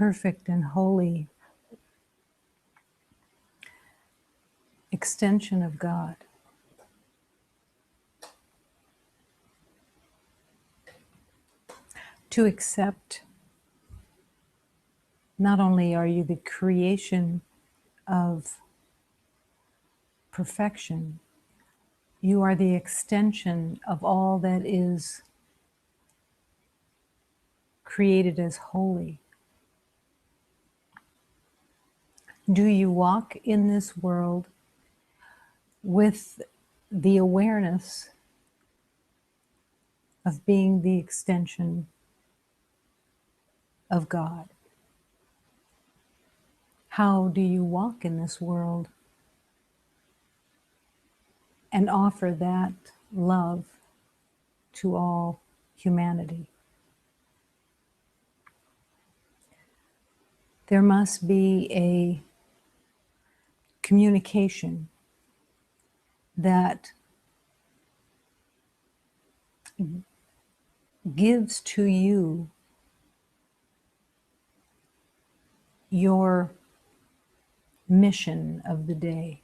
perfect and holy extension of God. To accept not only are you the creation of perfection, you are the extension of all that is created as holy. Do you walk in this world with the awareness of being the extension of God? How do you walk in this world and offer that love to all humanity? There must be a communication that gives to you your mission of the day.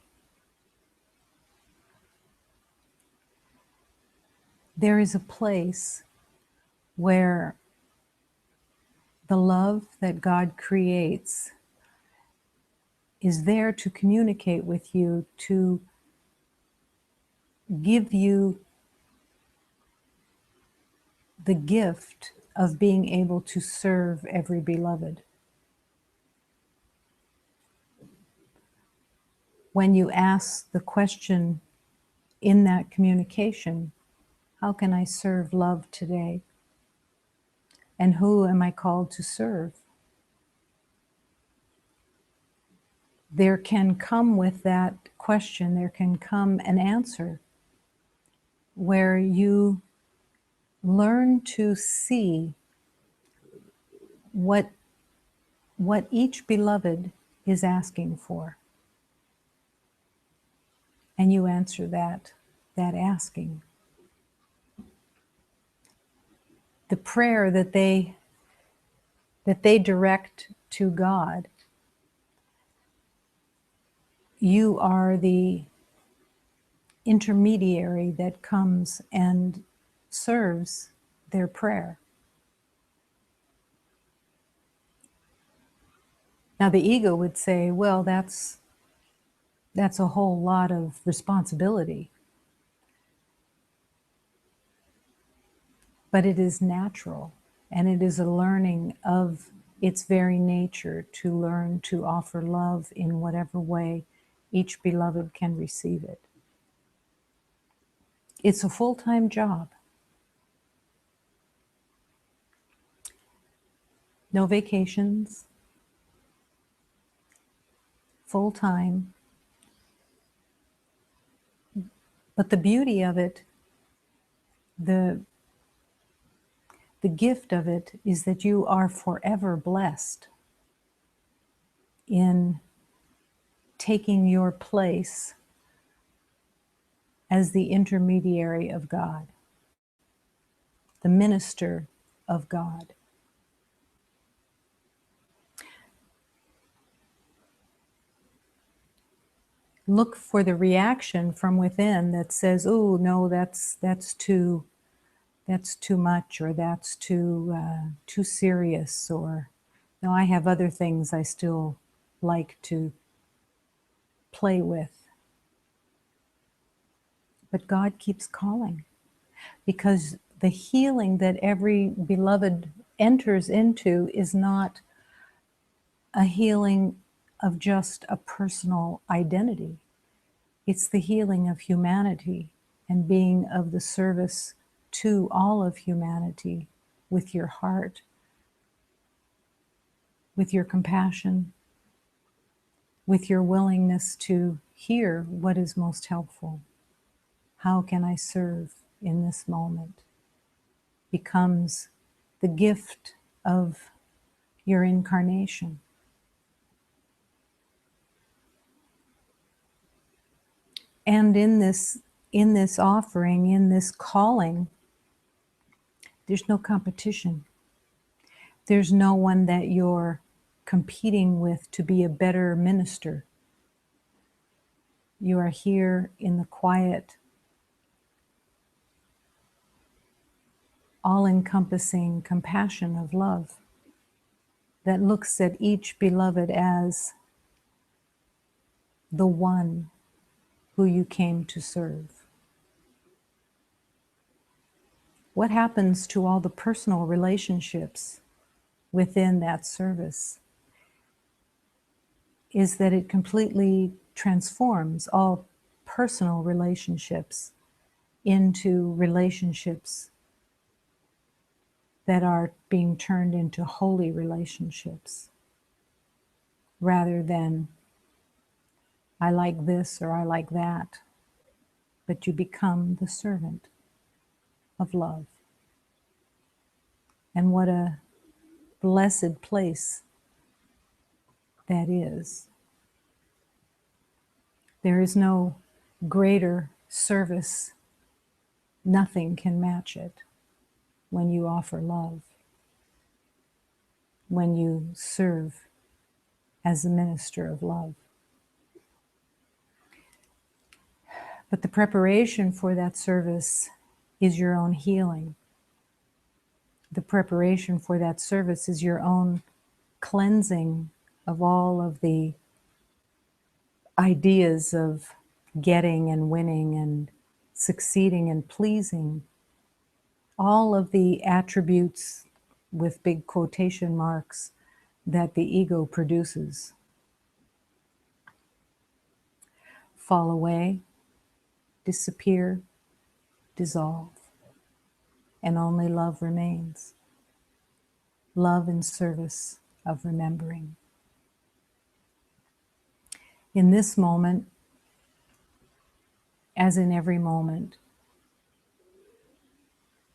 There is a place where the love that God creates is there to communicate with you, to give you the gift of being able to serve every beloved. When you ask the question in that communication, how can I serve love today? And who am I called to serve? There can come with that question, there can come an answer where you learn to see what each beloved is asking for. And you answer that asking. The prayer that they direct to God, you are the intermediary that comes and serves their prayer. Now the ego would say, well, that's a whole lot of responsibility. But it is natural, and it is a learning of its very nature to learn to offer love in whatever way each beloved can receive it. It's a full-time job. No vacations, full-time. But the beauty of it, the gift of it is that you are forever blessed in taking your place as the intermediary of God, the minister of God. Look for the reaction from within that says, "Oh no, that's too much," or "That's too serious," or "No, I have other things I still like to play with." But God keeps calling, because the healing that every beloved enters into is not a healing of just a personal identity. It's the healing of humanity and being of the service to all of humanity with your heart, with your compassion, with your willingness to hear what is most helpful. How can I serve in this moment? Becomes the gift of your incarnation. And in this offering, in this calling, there's no competition. There's no one that you're competing with to be a better minister. You are here in the quiet, all-encompassing compassion of love that looks at each beloved as the one who you came to serve. What happens to all the personal relationships within that service is that it completely transforms all personal relationships into relationships that are being turned into holy relationships, rather than I like this or I like that, but you become the servant of love. And what a blessed place that is. There is no greater service. Nothing can match it when you offer love, when you serve as a minister of love. But the preparation for that service is your own healing. The preparation for that service is your own cleansing of all of the ideas of getting and winning and succeeding and pleasing, all of the attributes with big quotation marks that the ego produces. Fall away, disappear, dissolve, and only love remains. Love in service of remembering. In this moment, as in every moment,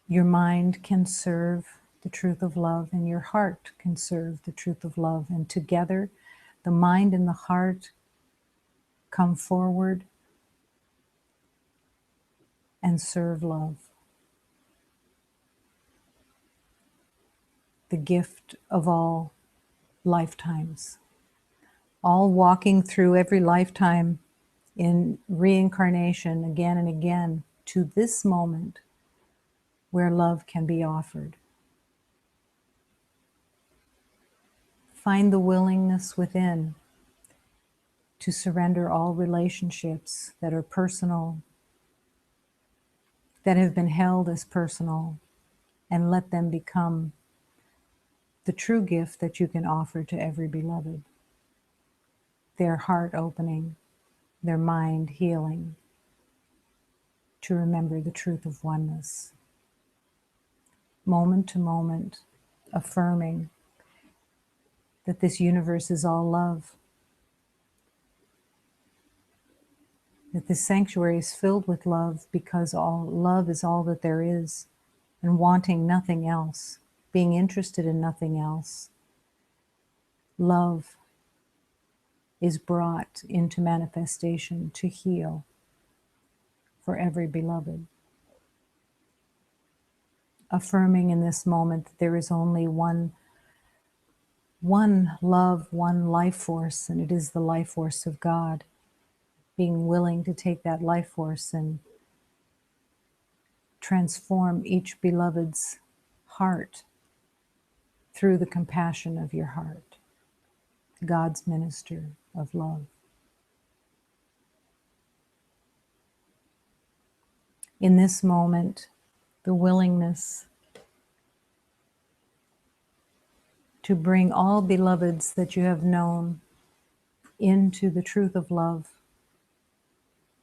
your mind can serve the truth of love and your heart can serve the truth of love. And together, the mind and the heart come forward and serve love. The gift of all lifetimes. All walking through every lifetime in reincarnation again and again to this moment where love can be offered. Find the willingness within to surrender all relationships that are personal, that have been held as personal, and let them become the true gift that you can offer to every beloved. Their heart opening, their mind healing, to remember the truth of oneness. Moment to moment, affirming that this universe is all love, that this sanctuary is filled with love because all love is all that there is, and wanting nothing else, being interested in nothing else. Love is brought into manifestation to heal for every beloved. Affirming in this moment that there is only one love, one life force, and it is the life force of God. Being willing to take that life force and transform each beloved's heart through the compassion of your heart. God's minister of love. In this moment, the willingness to bring all beloveds that you have known into the truth of love,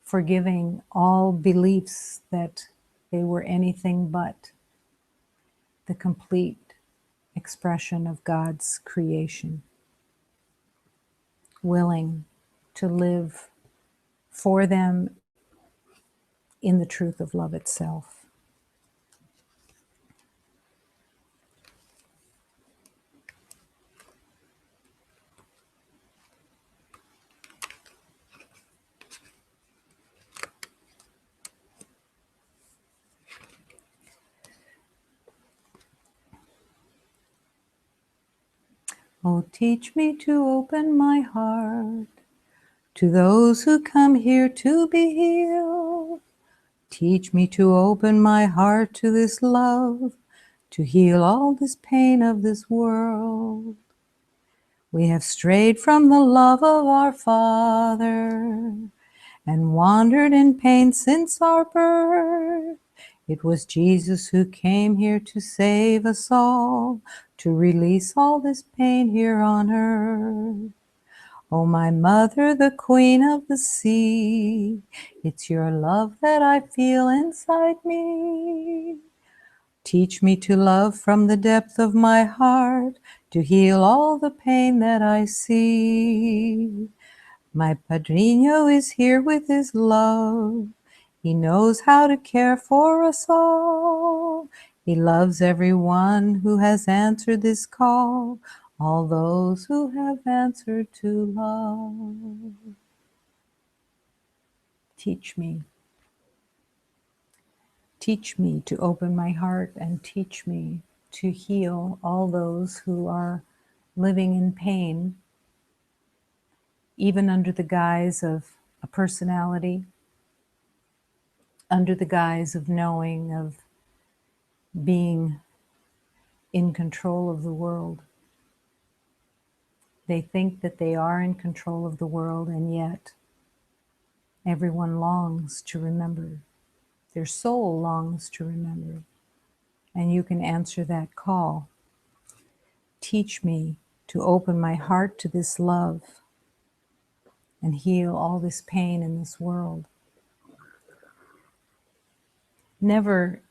forgiving all beliefs that they were anything but the complete expression of God's creation. Willing to live for them in the truth of love itself. Oh, teach me to open my heart to those who come here to be healed. Teach me to open my heart to this love, to heal all this pain of this world. We have strayed from the love of our Father and wandered in pain since our birth. It was Jesus who came here to save us all, to release all this pain here on earth. Oh, my mother, the queen of the sea, it's your love that I feel inside me. Teach me to love from the depth of my heart, to heal all the pain that I see. My Padrino is here with his love. He knows how to care for us all. He loves everyone who has answered this call, all those who have answered to love. Teach me. Teach me to open my heart and teach me to heal all those who are living in pain, even under the guise of a personality, under the guise of knowing, of being in control of the world. They think that they are in control of the world, and yet everyone longs to remember. Their soul longs to remember. And you can answer that call. Teach me to open my heart to this love and heal all this pain in this world. Never,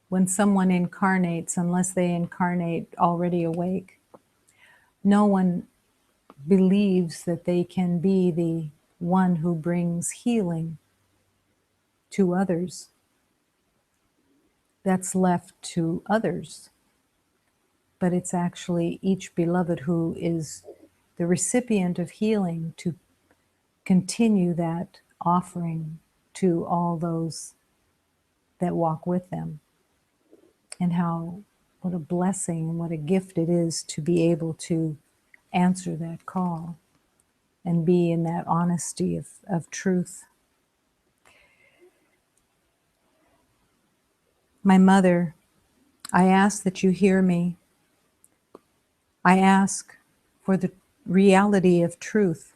when someone incarnates, unless they incarnate already awake, no one believes that they can be the one who brings healing to others. That's left to others. But it's actually each beloved who is the recipient of healing to continue that offering to all those that walk with them. And what a blessing and what a gift it is to be able to answer that call and be in that honesty of truth. My mother, I ask that you hear me. I ask for the reality of truth.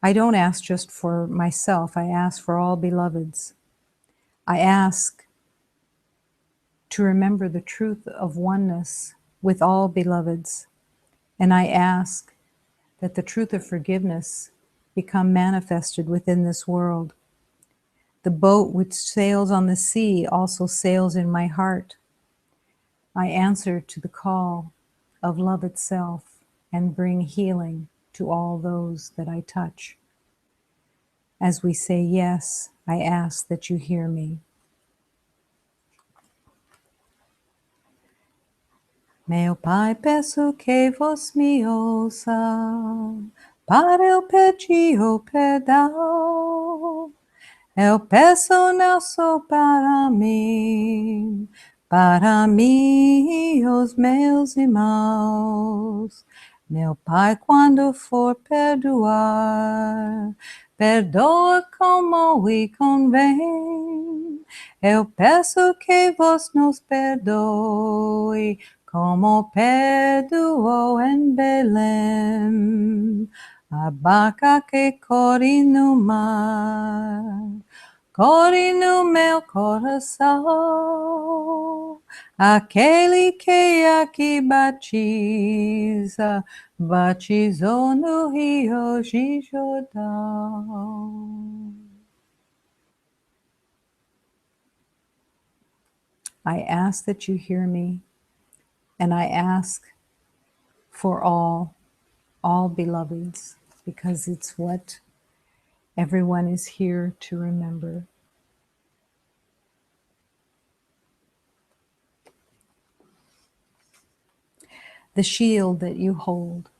I don't ask just for myself. I ask for all beloveds. I ask to remember the truth of oneness with all beloveds. And I ask that the truth of forgiveness become manifested within this world. The boat which sails on the sea also sails in my heart. I answer to the call of love itself and bring healing to all those that I touch. As we say yes, I ask that you hear me. Meu Pai, peço que vos me ouça, para eu pedir o perdão. Eu peço não só para mim e os meus irmãos. Meu Pai, quando for perdoar, perdoa como e convém. Eu peço que vos nos perdoe, como perdoou em Belém. A barca que corre no mar, corre no meu coração. Aquele que aqui batiza, batizou no Rio de Jordão. I ask that you hear me, and I ask for all beloveds, because it's what everyone is here to remember. The shield that you hold,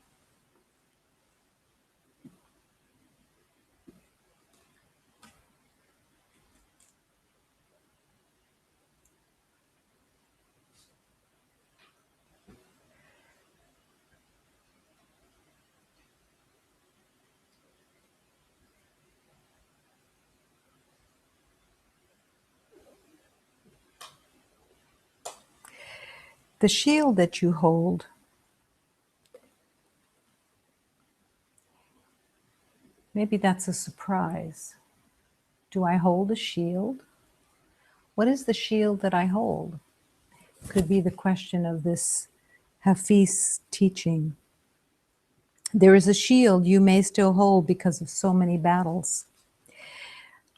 The shield that you hold, maybe that's a surprise. Do I hold a shield? What is the shield that I hold? Could be the question of this Hafiz teaching. There is a shield you may still hold because of so many battles.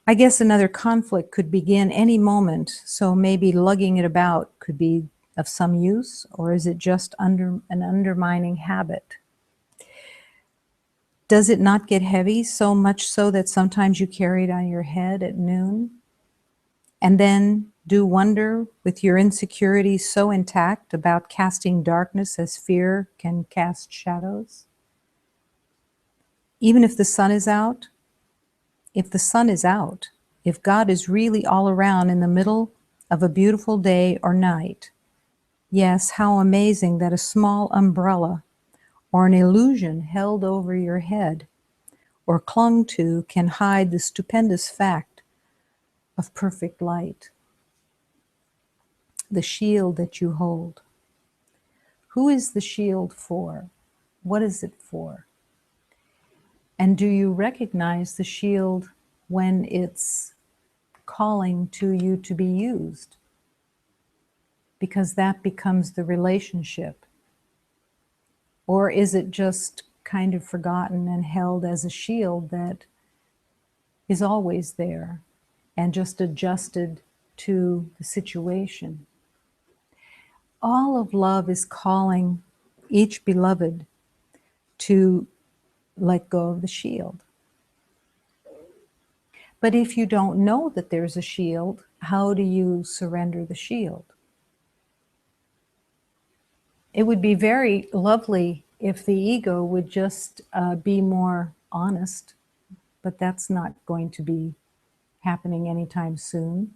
I guess another conflict could begin any moment, so maybe lugging it about could be of some use, or is it just an undermining habit? Does it not get heavy, so much so that sometimes you carry it on your head at noon? And then do wonder with your insecurities so intact about casting darkness as fear can cast shadows? Even if the sun is out, if the sun is out, if God is really all around in the middle of a beautiful day or night, yes, how amazing that a small umbrella or an illusion held over your head or clung to can hide the stupendous fact of perfect light. The shield that you hold. Who is the shield for? What is it for? And do you recognize the shield when it's calling to you to be used? Because that becomes the relationship. Or is it just kind of forgotten and held as a shield that is always there and just adjusted to the situation? All of love is calling each beloved to let go of the shield. But if you don't know that there's a shield, how do you surrender the shield? It would be very lovely if the ego would just be more honest, but that's not going to be happening anytime soon.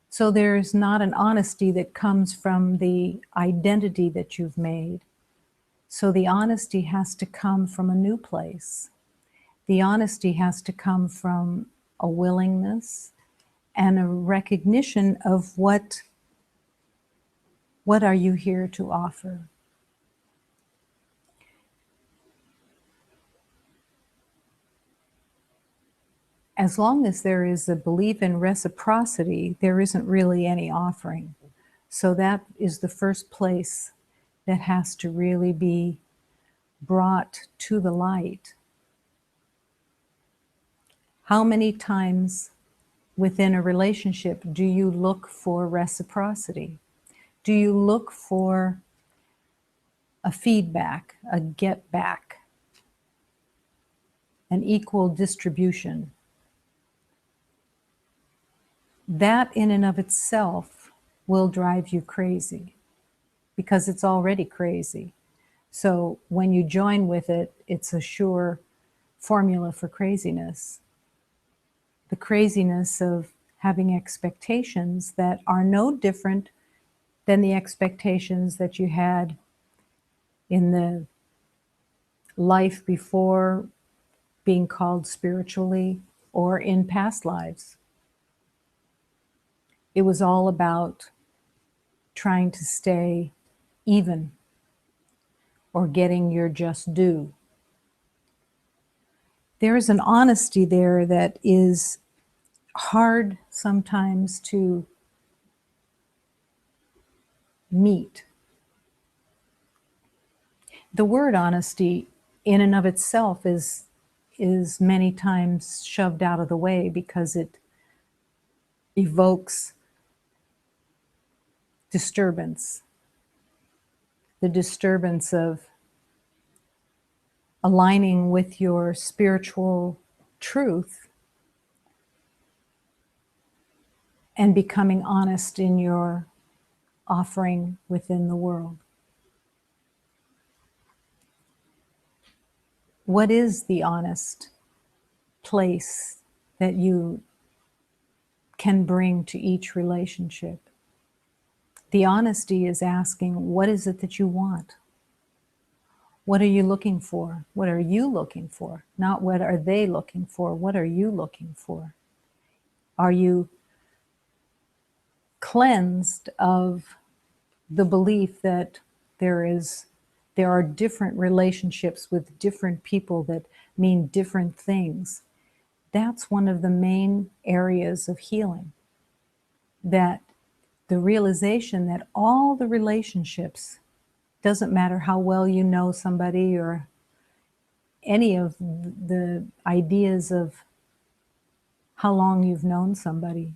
So there's not an honesty that comes from the identity that you've made. So the honesty has to come from a new place. The honesty has to come from a willingness and a recognition of what are you here to offer. As long as there is a belief in reciprocity, there isn't really any offering. So that is the first place that has to really be brought to the light. How many times within a relationship do you look for reciprocity? Do you look for a feedback, a get back, an equal distribution? That in and of itself will drive you crazy because it's already crazy. So when you join with it, it's a sure formula for craziness. The craziness of having expectations that are no different than the expectations that you had in the life before being called spiritually or in past lives. It was all about trying to stay even or getting your just due. There is an honesty there that is hard sometimes to meet. The word honesty in and of itself is many times shoved out of the way because it evokes disturbance. The disturbance of aligning with your spiritual truth and becoming honest in your offering within the world. What is the honest place that you can bring to each relationship? The honesty is asking, what is it that you want? What are you looking for? What are you looking for? Not what are they looking for? What are you looking for? Are you cleansed of the belief that there are different relationships with different people that mean different things. That's one of the main areas of healing. That the realization that all the relationships, doesn't matter how well you know somebody or any of the ideas of how long you've known somebody,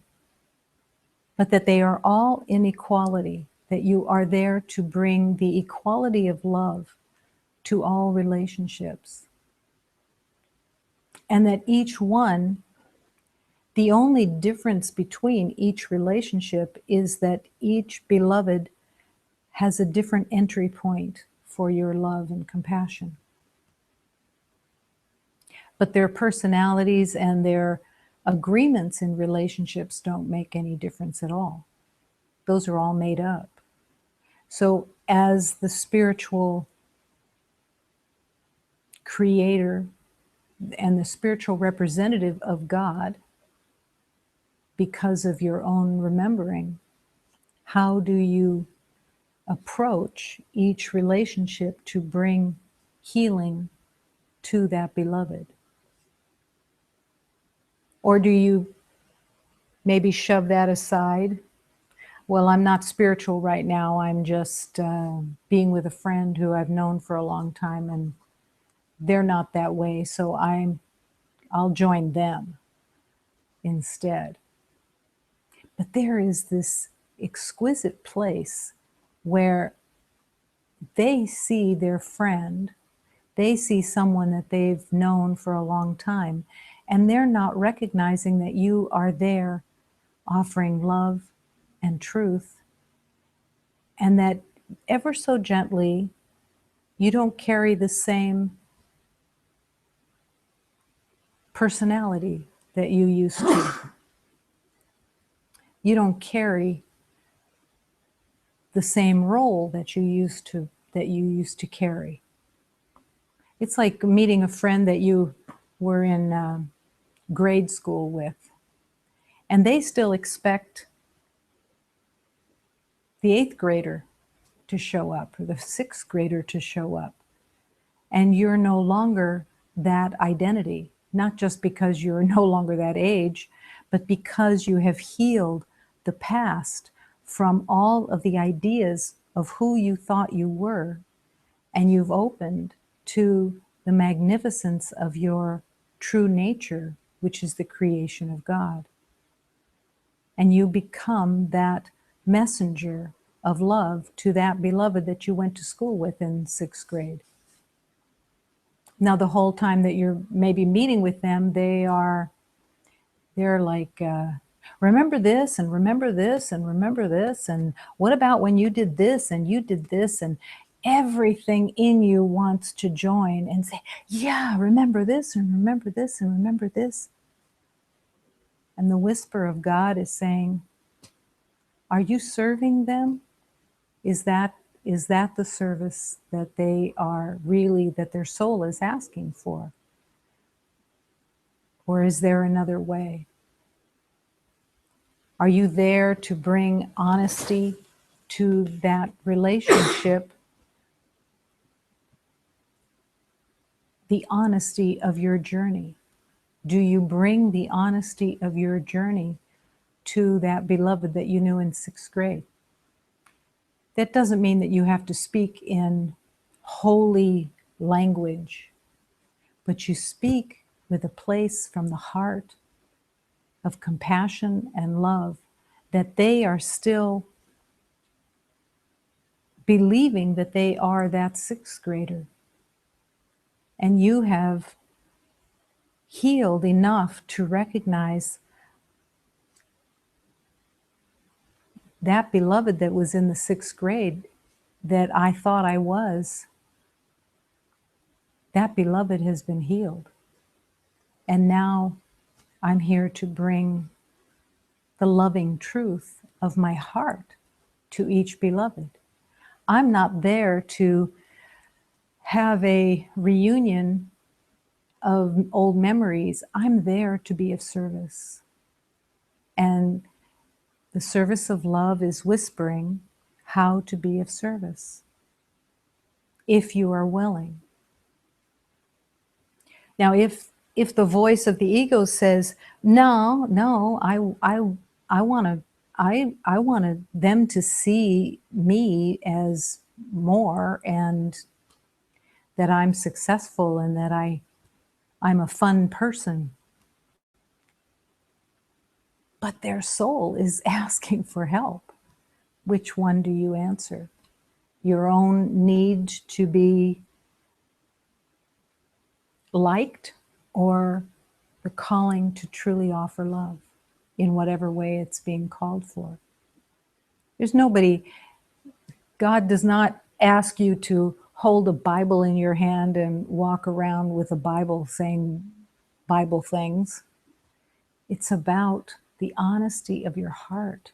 but that they are all in equality, that you are there to bring the equality of love to all relationships. And that each one, the only difference between each relationship is that each beloved has a different entry point for your love and compassion. But their personalities and their agreements in relationships don't make any difference at all. Those are all made up. So as the spiritual creator and the spiritual representative of God, because of your own remembering, how do you approach each relationship to bring healing to that beloved? Or do you maybe shove that aside? Well, I'm not spiritual right now. I'm just being with a friend who I've known for a long time, and they're not that way, so I'll join them instead. But there is this exquisite place where they see their friend, they see someone that they've known for a long time, and they're not recognizing that you are there offering love and truth, and that ever so gently, you don't carry the same personality that you used to. You don't carry the same role that you used to carry. It's like meeting a friend that you were in grade school with, and they still expect the 8th grader to show up or the 6th grader to show up. And you're no longer that identity, not just because you're no longer that age, but because you have healed the past from all of the ideas of who you thought you were, and you've opened to the magnificence of your true nature, which is the creation of God. And you become that messenger of love to that beloved that you went to school with in 6th grade. Now, the whole time that you're maybe meeting with them, they're like, remember this and remember this and remember this, and what about when you did this and you did this, and everything in you wants to join and say, yeah, remember this and remember this and remember this. And the whisper of God is saying, are you serving them? Is that the service that they are really, that their soul is asking for? Or is there another way? Are you there to bring honesty to that relationship? The honesty of your journey. Do you bring the honesty of your journey to that beloved that you knew in 6th grade? That doesn't mean that you have to speak in holy language, but you speak with a place from the heart of compassion and love, that they are still believing that they are that 6th grader. And you have healed enough to recognize that beloved that was in the 6th grade that I thought I was, that beloved has been healed. And now I'm here to bring the loving truth of my heart to each beloved. I'm not there to have a reunion of old memories. I'm there to be of service. And the service of love is whispering, how to be of service, if you are willing. Now, if the voice of the ego says, no, I want to, I wanted them to see me as more, and that I'm successful, and that I'm a fun person. But their soul is asking for help. Which one do you answer? Your own need to be liked, or the calling to truly offer love in whatever way it's being called for? There's nobody, God does not ask you to hold a Bible in your hand and walk around with a Bible saying Bible things. It's about the honesty of your heart.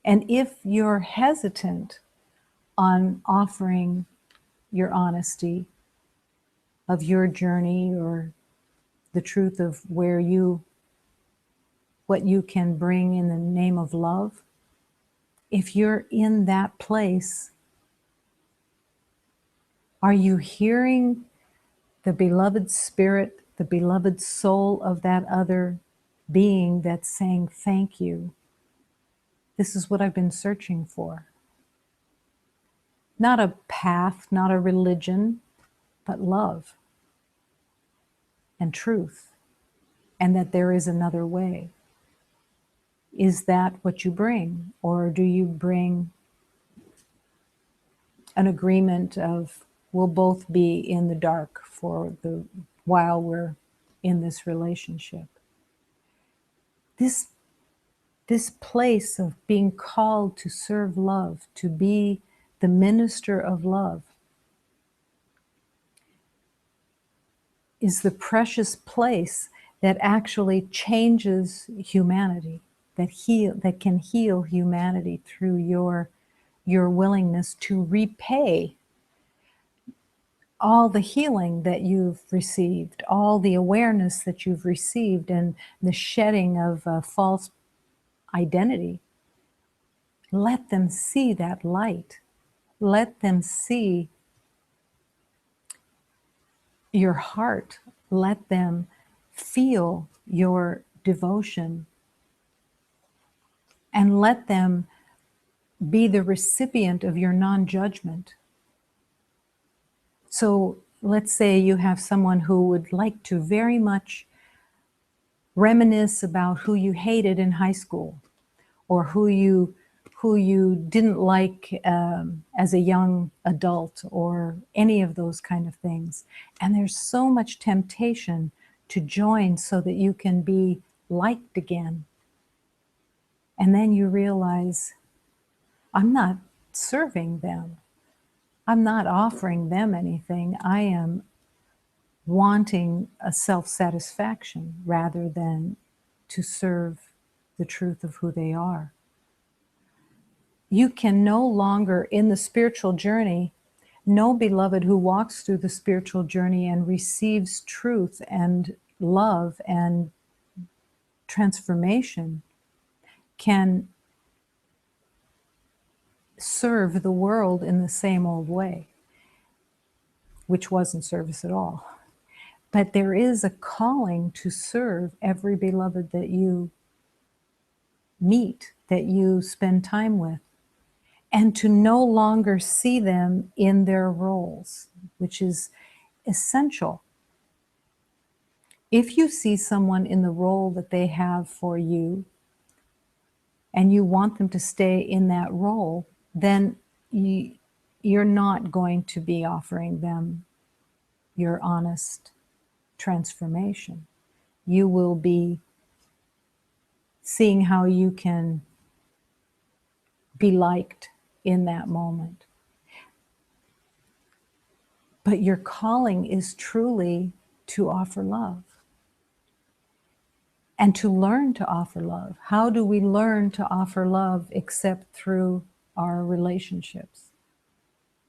And if you're hesitant on offering your honesty of your journey, or the truth of what you can bring in the name of love, if you're in that place, are you hearing the beloved spirit, the beloved soul of that other being that's saying, thank you? This is what I've been searching for. Not a path, not a religion, but love and truth, and that there is another way. Is that what you bring? Or do you bring an agreement of, we'll both be in the dark for the while we're in this relationship? This place of being called to serve love, to be the minister of love, is the precious place that actually changes humanity, that can heal humanity through your willingness to repay all the healing that you've received, all the awareness that you've received, and the shedding of false identity. Let them see that light. Let them see your heart. Let them feel your devotion, and let them be the recipient of your non-judgment. So let's say you have someone who would like to very much reminisce about who you hated in high school, or who you didn't like as a young adult, or any of those kind of things. And there's so much temptation to join so that you can be liked again. And then you realize, I'm not serving them. I'm not offering them anything. I am wanting a self-satisfaction rather than to serve the truth of who they are. You can no longer, in the spiritual journey, no beloved who walks through the spiritual journey and receives truth and love and transformation can serve the world in the same old way, which wasn't service at all. But there is a calling to serve every beloved that you meet, that you spend time with, and to no longer see them in their roles, which is essential. If you see someone in the role that they have for you, and you want them to stay in that role, then you're not going to be offering them your honest transformation. You will be seeing how you can be liked in that moment. But your calling is truly to offer love, and to learn to offer love. How do we learn to offer love except through our relationships?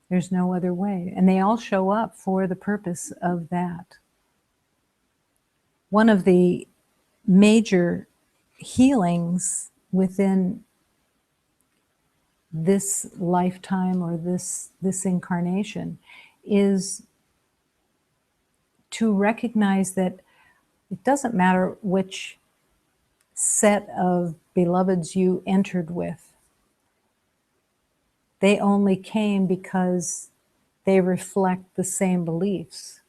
There's no other way. And they all show up for the purpose of that. One of the major healings within this lifetime or this incarnation is to recognize that it doesn't matter which set of beloveds you entered with. They only came because they reflect the same beliefs.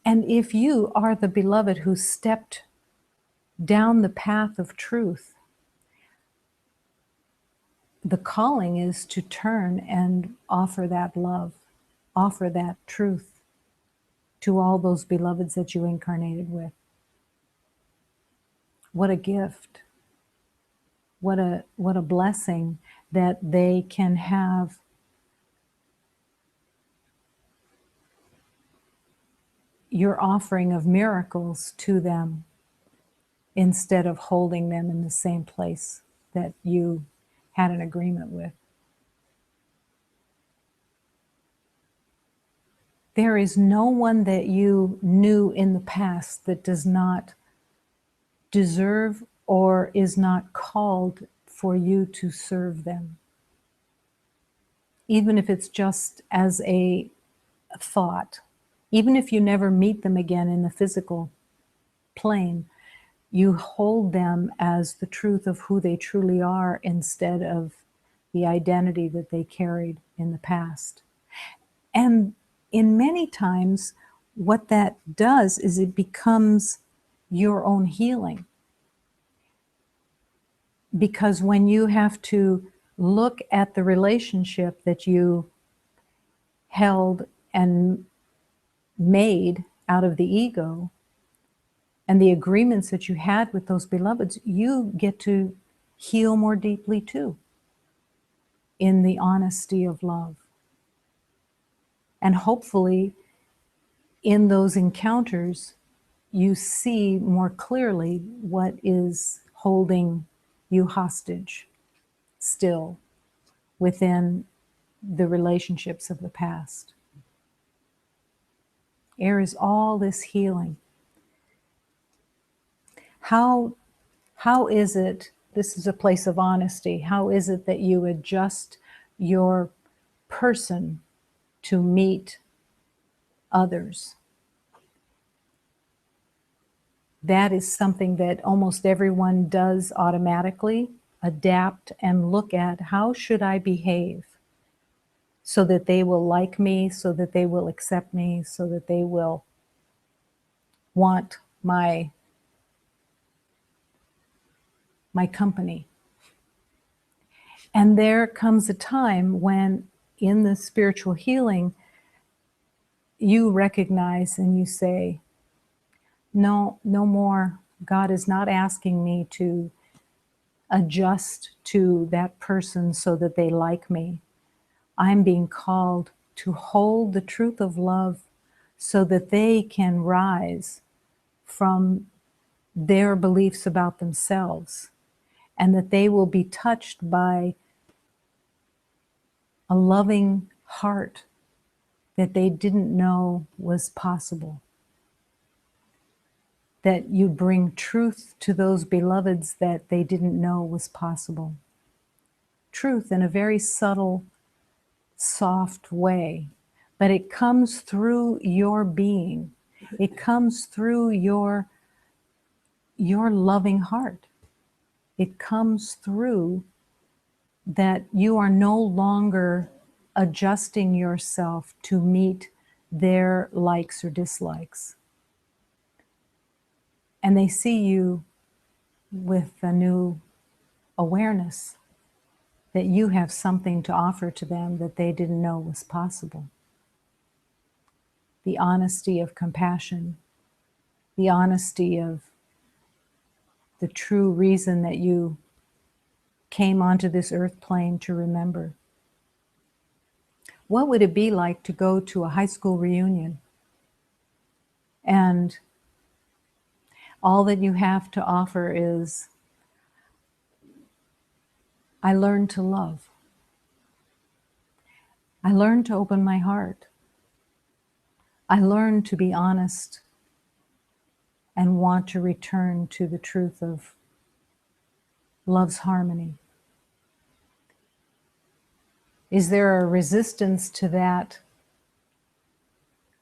And if you are the beloved who stepped down the path of truth, the calling is to turn and offer that love, offer that truth to all those beloveds that you incarnated with. What a gift. What a blessing that they can have your offering of miracles to them instead of holding them in the same place that you had an agreement with. There is no one that you knew in the past that does not deserve or is not called for you to serve them. Even if it's just as a thought, even if you never meet them again in the physical plane, you hold them as the truth of who they truly are instead of the identity that they carried in the past. And in many times, what that does is it becomes your own healing. Because when you have to look at the relationship that you held and made out of the ego and the agreements that you had with those beloveds, you get to heal more deeply too, in the honesty of love. And hopefully, in those encounters, you see more clearly what is holding you hostage still within the relationships of the past. Air is all this healing. How is it, this is a place of honesty, how is it that you adjust your person to meet others? That is something that almost everyone does automatically, adapt and look at how should I behave so that they will like me, so that they will accept me, so that they will want my company. And there comes a time when in the spiritual healing, you recognize and you say, no more. God is not asking me to adjust to that person so that they like me. I'm being called to hold the truth of love so that they can rise from their beliefs about themselves and that they will be touched by a loving heart that they didn't know was possible. That you bring truth to those beloveds that they didn't know was possible. Truth in a very subtle, soft way, but it comes through your being. It comes through your loving heart. It comes through that you are no longer adjusting yourself to meet their likes or dislikes. And they see you with a new awareness that you have something to offer to them that they didn't know was possible. The honesty of compassion, the honesty of the true reason that you came onto this earth plane to remember. What would it be like to go to a high school reunion and all that you have to offer is, I learned to love. I learned to open my heart. I learned to be honest and want to return to the truth of love's harmony. Is there a resistance to that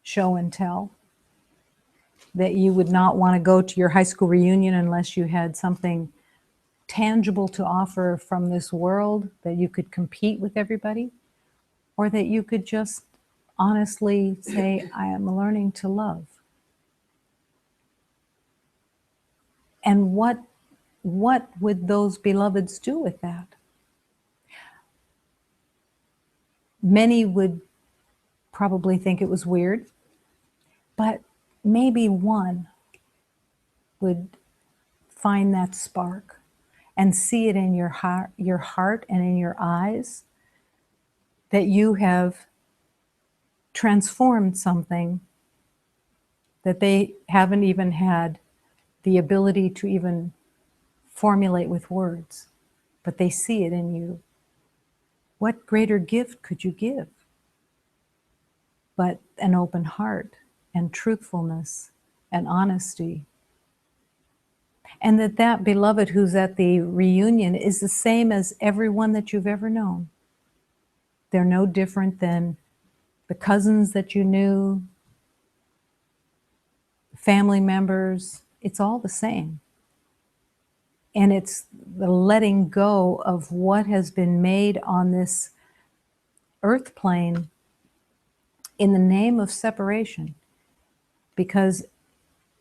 show and tell? That you would not want to go to your high school reunion unless you had something tangible to offer from this world, that you could compete with everybody? Or that you could just honestly say, I am learning to love? And what would those beloveds do with that? Many would probably think it was weird, but maybe one would find that spark and see it in your heart and in your eyes, that you have transformed something that they haven't even had the ability to even formulate with words, but they see it in you. What greater gift could you give but an open heart and truthfulness and honesty? And that beloved who's at the reunion is the same as everyone that you've ever known. They're no different than the cousins that you knew, family members. It's all the same. And it's the letting go of what has been made on this earth plane in the name of separation. Because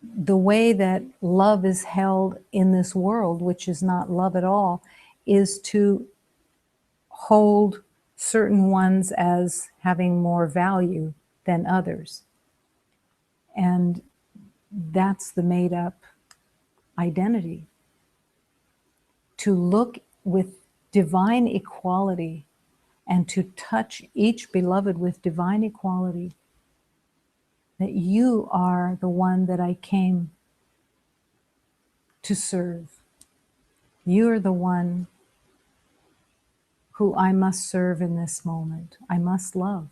the way that love is held in this world, which is not love at all, is to hold certain ones as having more value than others. And that's the made up identity. To look with divine equality and to touch each beloved with divine equality, that you are the one that I came to serve. You're the one who I must serve in this moment. I must love.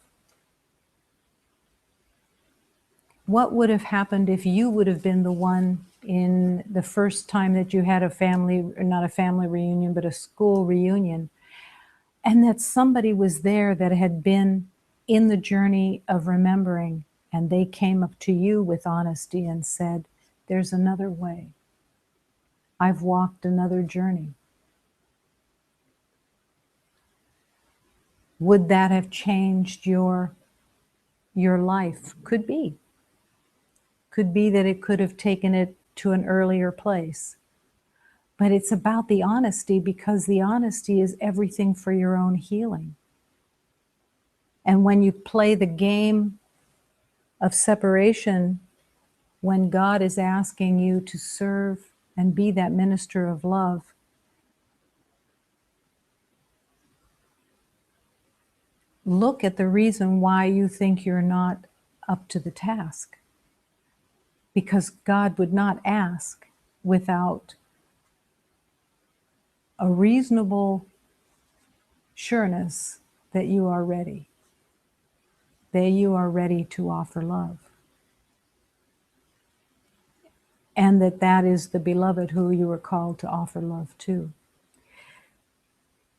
What would have happened if you would have been the one in the first time that you had a family, not a family reunion, but a school reunion, and that somebody was there that had been in the journey of remembering, and they came up to you with honesty and said, there's another way. I've walked another journey. Would that have changed your life? Could be. Could be that it could have taken it to an earlier place. But it's about the honesty, because the honesty is everything for your own healing. And when you play the game of separation, when God is asking you to serve and be that minister of love, look at the reason why you think you're not up to the task. Because God would not ask without a reasonable sureness that you are ready, that you are ready to offer love. And that is the beloved who you are called to offer love to.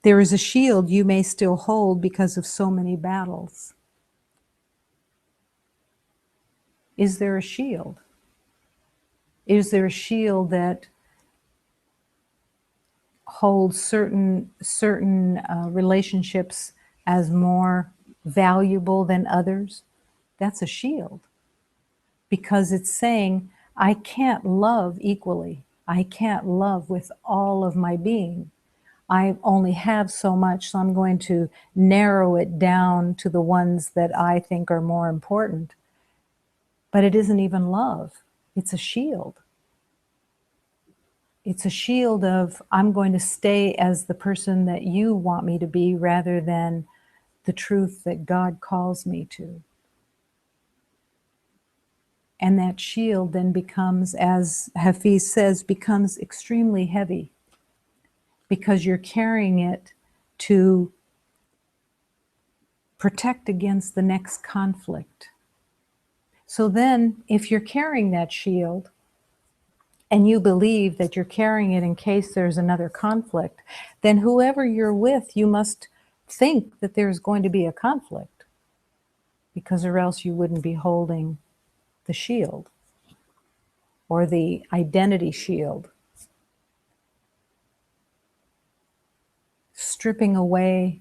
There is a shield you may still hold because of so many battles. Is there a shield? Is there a shield that holds certain relationships as more valuable than others? That's a shield. Because it's saying, I can't love equally. I can't love with all of my being. I only have so much, so I'm going to narrow it down to the ones that I think are more important. But it isn't even love. It's a shield. It's a shield of, I'm going to stay as the person that you want me to be rather than the truth that God calls me to. And that shield then becomes, as Hafiz says, becomes extremely heavy, because you're carrying it to protect against the next conflict. So then, if you're carrying that shield, and you believe that you're carrying it in case there's another conflict, then whoever you're with, you must think that there's going to be a conflict, because or else you wouldn't be holding the shield or the identity shield. Stripping away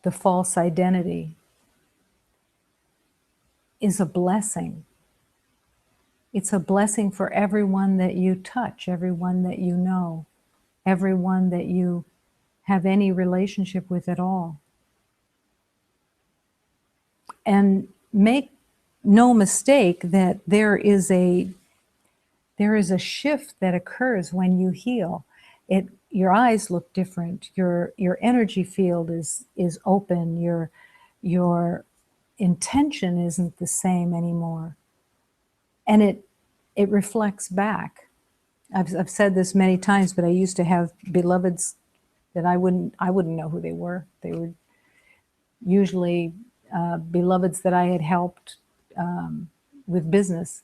the false identity is a blessing. It's a blessing for everyone that you touch, everyone that you know, everyone that you have any relationship with at all. And make no mistake that there is a shift that occurs when you heal. Your eyes look different. Your energy field is open. Your intention isn't the same anymore, and it reflects back. I've said this many times, but I used to have beloveds that I wouldn't know who they were. They were usually beloveds that I had helped with business,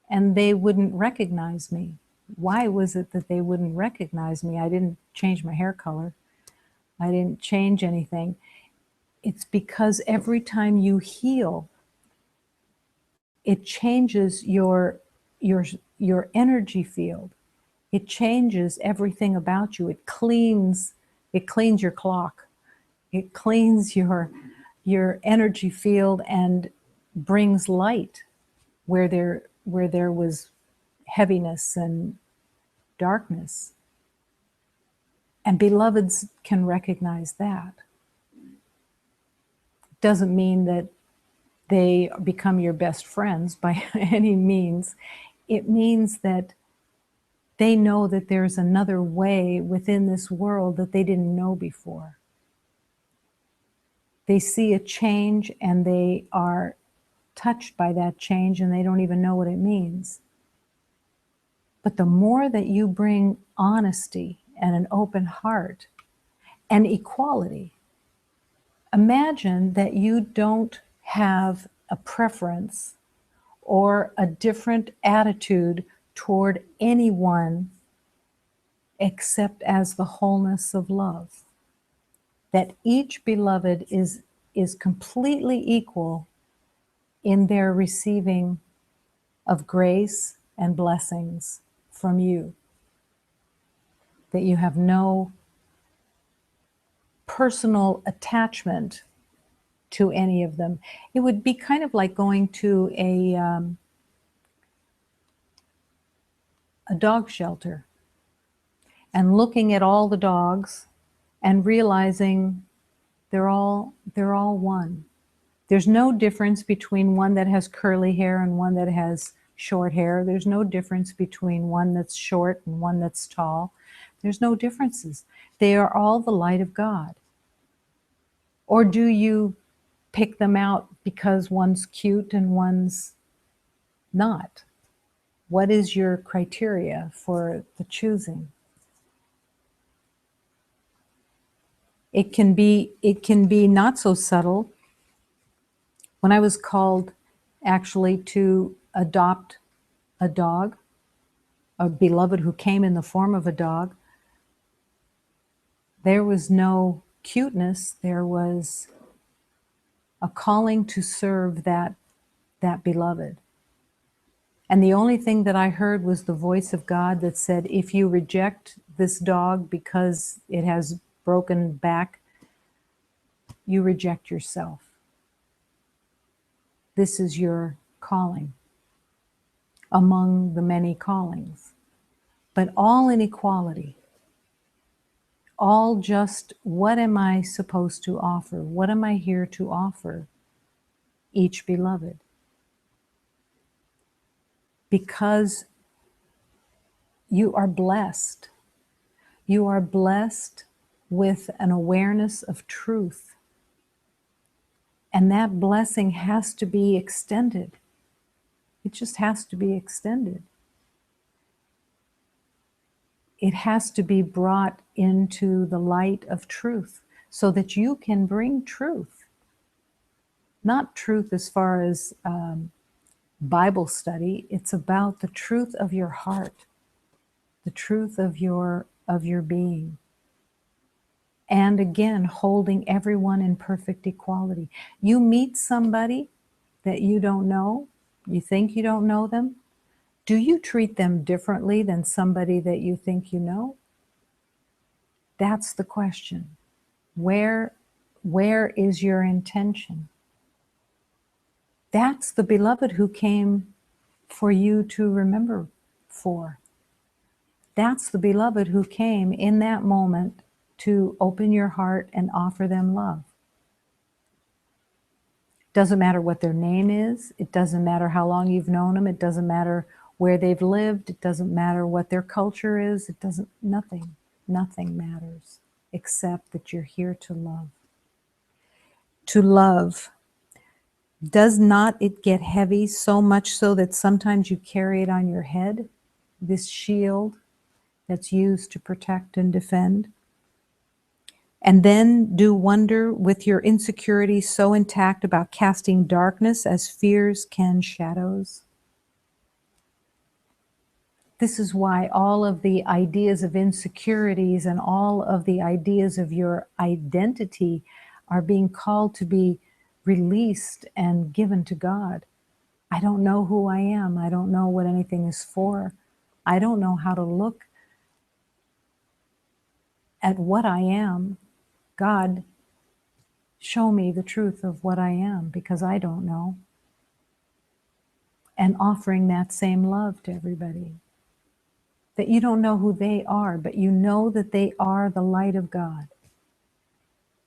and they wouldn't recognize me. Why was it that they wouldn't recognize me? I didn't change my hair color. I didn't change anything. It's because every time you heal, it changes your energy field. It changes everything about you. It cleans your clock. It cleans your energy field and brings light where there was heaviness and darkness. And beloveds can recognize that. It doesn't mean that they become your best friends by any means. It means that they know that there's another way within this world that they didn't know before. They see a change and they are touched by that change and they don't even know what it means. But the more that you bring honesty and an open heart and equality, imagine that you don't have a preference or a different attitude toward anyone except as the wholeness of love. That each beloved is completely equal in their receiving of grace and blessings from you. That you have no personal attachment to any of them. It would be kind of like going to a dog shelter and looking at all the dogs and realizing they're all one. There's no difference between one that has curly hair and one that has short hair. There's no difference between one that's short and one that's tall. There's no differences. They are all the light of God. Or do you pick them out because one's cute and one's not? What is your criteria for the choosing? It can be not so subtle. When I was called actually to adopt a dog, a beloved who came in the form of a dog, there was no cuteness. There was a calling to serve that beloved. And the only thing that I heard was the voice of God that said, if you reject this dog because it has broken back, you reject yourself. This is your calling among the many callings, but all in equality. All just, what am I supposed to offer? What am I here to offer each beloved? Because you are blessed. You are blessed with an awareness of truth. And that blessing has to be extended. It just has to be extended. It has to be brought into the light of truth so that you can bring truth. Not truth as far as Bible study. It's about the truth of your heart, the truth of your being. And again, holding everyone in perfect equality. You meet somebody that you don't know, you think you don't know them. Do you treat them differently than somebody that you think you know? That's the question. Where is your intention? That's the beloved who came for you to remember for. That's the beloved who came in that moment to open your heart and offer them love. Doesn't matter what their name is. It doesn't matter how long you've known them. It doesn't matter where they've lived. It doesn't matter what their culture is. Nothing matters except that you're here to love. To love. Does not it get heavy so much so that sometimes you carry it on your head? This shield that's used to protect and defend. And then do wonder with your insecurity so intact about casting darkness as fears can shadows. This is why all of the ideas of insecurities and all of the ideas of your identity are being called to be released and given to God. I don't know who I am. I don't know what anything is for. I don't know how to look at what I am. God, show me the truth of what I am, because I don't know. And offering that same love to everybody. That you don't know who they are, but you know that they are the light of God.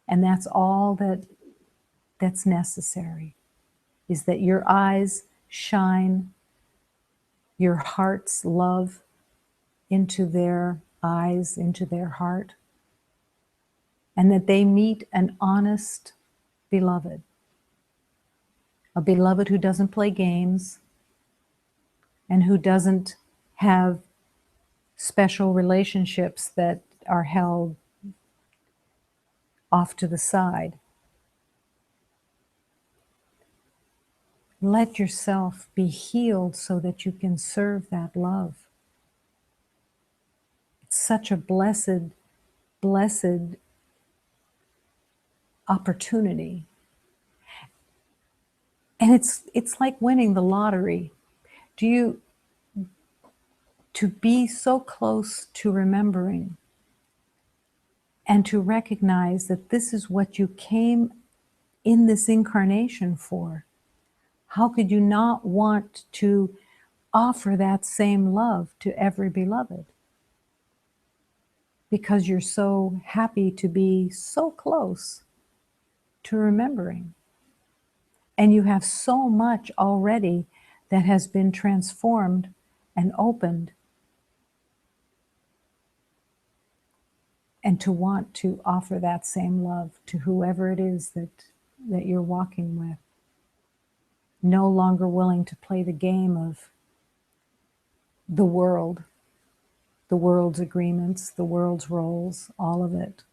And that's all that's necessary, is that your eyes shine your heart's love into their eyes, into their heart, and that they meet an honest beloved. A beloved who doesn't play games and who doesn't have special relationships that are held off to the side. Let yourself be healed so that you can serve that love. It's such a blessed, blessed opportunity. And it's like winning the lottery. To be so close to remembering and to recognize that this is what you came in this incarnation for. How could you not want to offer that same love to every beloved? Because you're so happy to be so close to remembering. And you have so much already that has been transformed and opened. And to want to offer that same love to whoever it is that you're walking with. No longer willing to play the game of the world's agreements, the world's roles, all of it.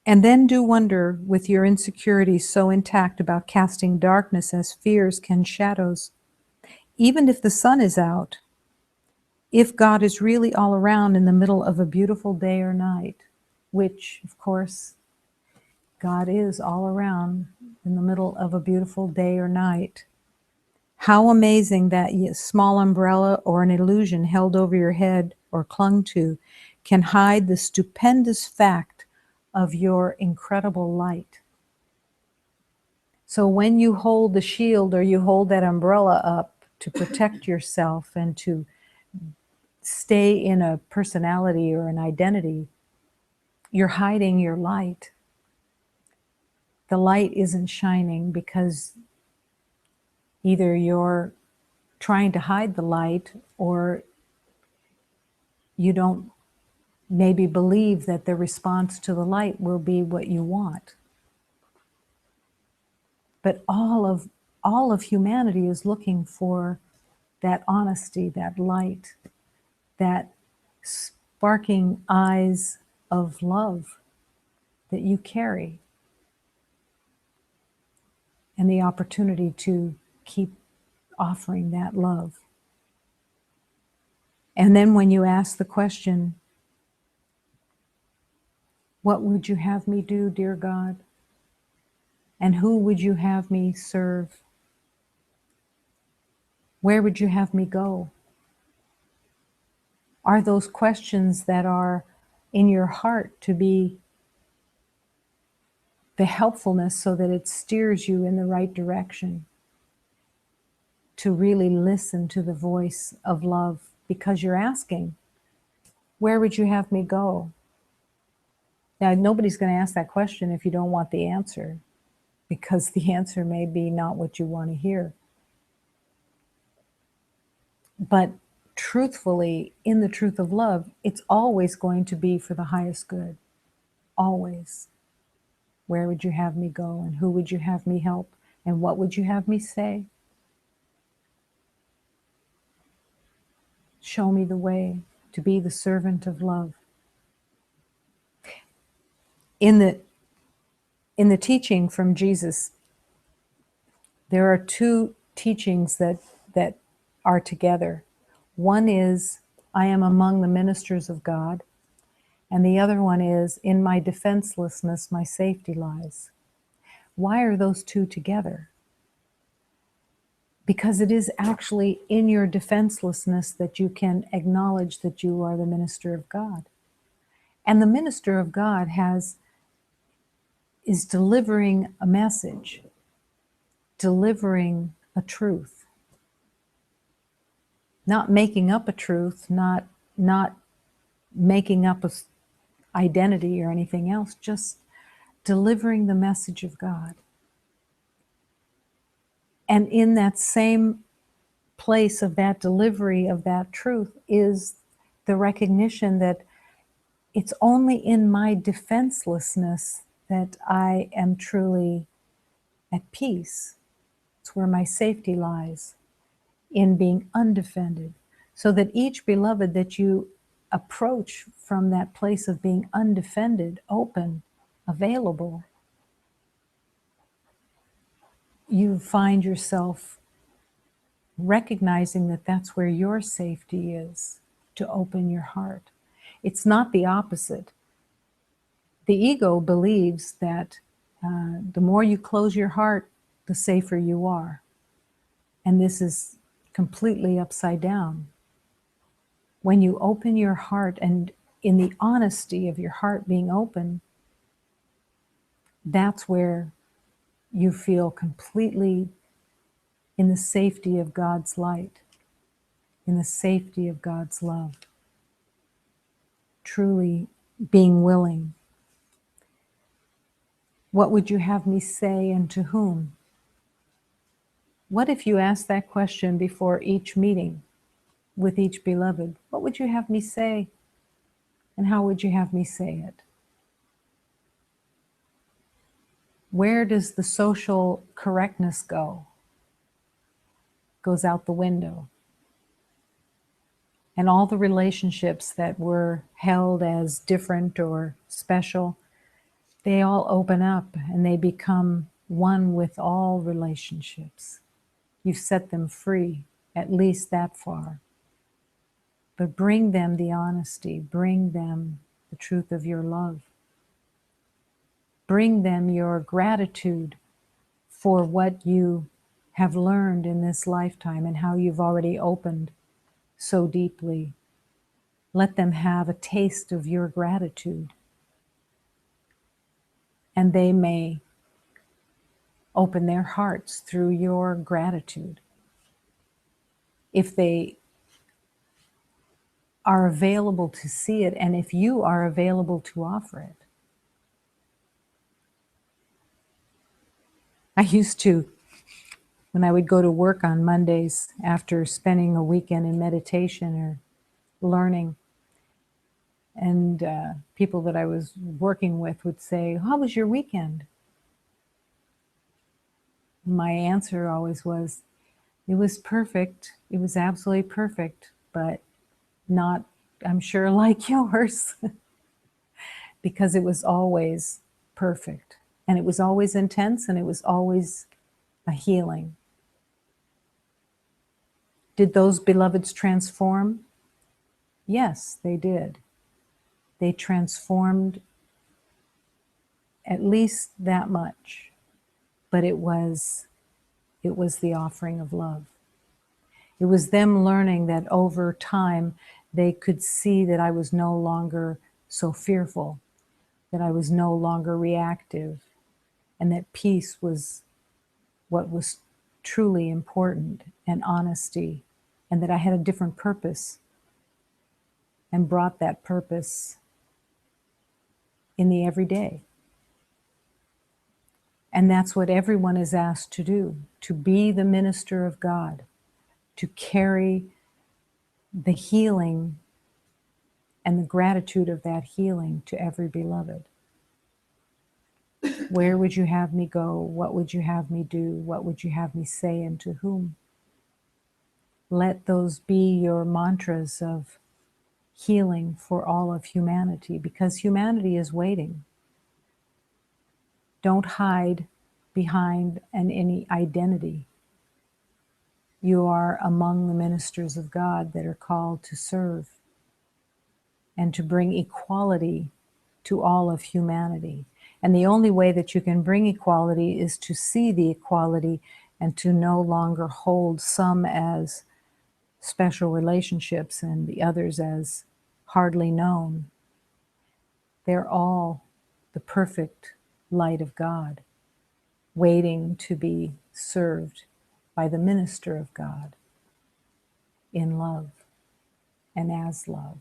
And then do wonder with your insecurity so intact about casting darkness as fears can shadows. Even if the sun is out, if God is really all around in the middle of a beautiful day or night, which of course God is all around in the middle of a beautiful day or night. How amazing that small umbrella or an illusion held over your head or clung to can hide the stupendous fact of your incredible light. So when you hold the shield or you hold that umbrella up to protect yourself and to stay in a personality or an identity, you're hiding your light. The light isn't shining because either you're trying to hide the light or you don't maybe believe that the response to the light will be what you want. But all of humanity is looking for that honesty, that light, that sparking eyes of love that you carry, and the opportunity to keep offering that love. And then when you ask the question, What would you have me do, dear God? And who would you have me serve? Where would you have me go? Are those questions that are in your heart to be the helpfulness so that it steers you in the right direction? To really listen to the voice of love because you're asking, where would you have me go? Now, nobody's going to ask that question if you don't want the answer, because the answer may be not what you want to hear. But truthfully, in the truth of love, it's always going to be for the highest good. Always. Where would you have me go? And who would you have me help? And what would you have me say? Show me the way to be the servant of love. In the teaching from Jesus, there are two teachings that are together. One is, I am among the ministers of God, and the other one is, in my defenselessness, my safety lies. Why are those two together? Because it is actually in your defenselessness that you can acknowledge that you are the minister of God. And the minister of God is delivering a message, delivering a truth. Not making up a truth, not making up a identity or anything else, just delivering the message of God. And in that same place of that delivery of that truth is the recognition that it's only in my defenselessness that I am truly at peace. It's where my safety lies, in being undefended. So that each beloved that you approach from that place of being undefended, open, available, you find yourself recognizing that that's where your safety is, to open your heart. It's not the opposite. The ego believes that the more you close your heart, the safer you are. And this is completely upside down. When you open your heart, and in the honesty of your heart being open, that's where you feel completely in the safety of God's light, in the safety of God's love. Truly being willing. What would you have me say, and to whom? What if you asked that question before each meeting with each beloved? What would you have me say, and how would you have me say it? Where does the social correctness go? Goes out the window. And all the relationships that were held as different or special, they all open up and they become one with all relationships. You've set them free, at least that far. But bring them the honesty, bring them the truth of your love. Bring them your gratitude for what you have learned in this lifetime and how you've already opened so deeply. Let them have a taste of your gratitude, and they may open their hearts through your gratitude. If they are available to see it, and if you are available to offer it. I used to, when I would go to work on Mondays after spending a weekend in meditation or learning, and people that I was working with would say, "How was your weekend?" My answer always was, "It was perfect. It was absolutely perfect, but not, I'm sure, like yours." Because it was always perfect, and it was always intense, and it was always a healing. Did those beloveds transform? Yes, they did. They transformed at least that much, but it was the offering of love. It was them learning that over time they could see that I was no longer so fearful, that I was no longer reactive, and that peace was what was truly important, and honesty, and that I had a different purpose, and brought that purpose in the everyday. And that's what everyone is asked to do, to be the minister of God, to carry the healing and the gratitude of that healing to every beloved. Where would you have me go? What would you have me do? What would you have me say, and to whom? Let those be your mantras of healing for all of humanity, because humanity is waiting. Don't hide behind any identity. You are among the ministers of God that are called to serve and to bring equality to all of humanity. And the only way that you can bring equality is to see the equality and to no longer hold some as special relationships and the others as hardly known. They're all the perfect light of God, waiting to be served by the minister of God in love and as love.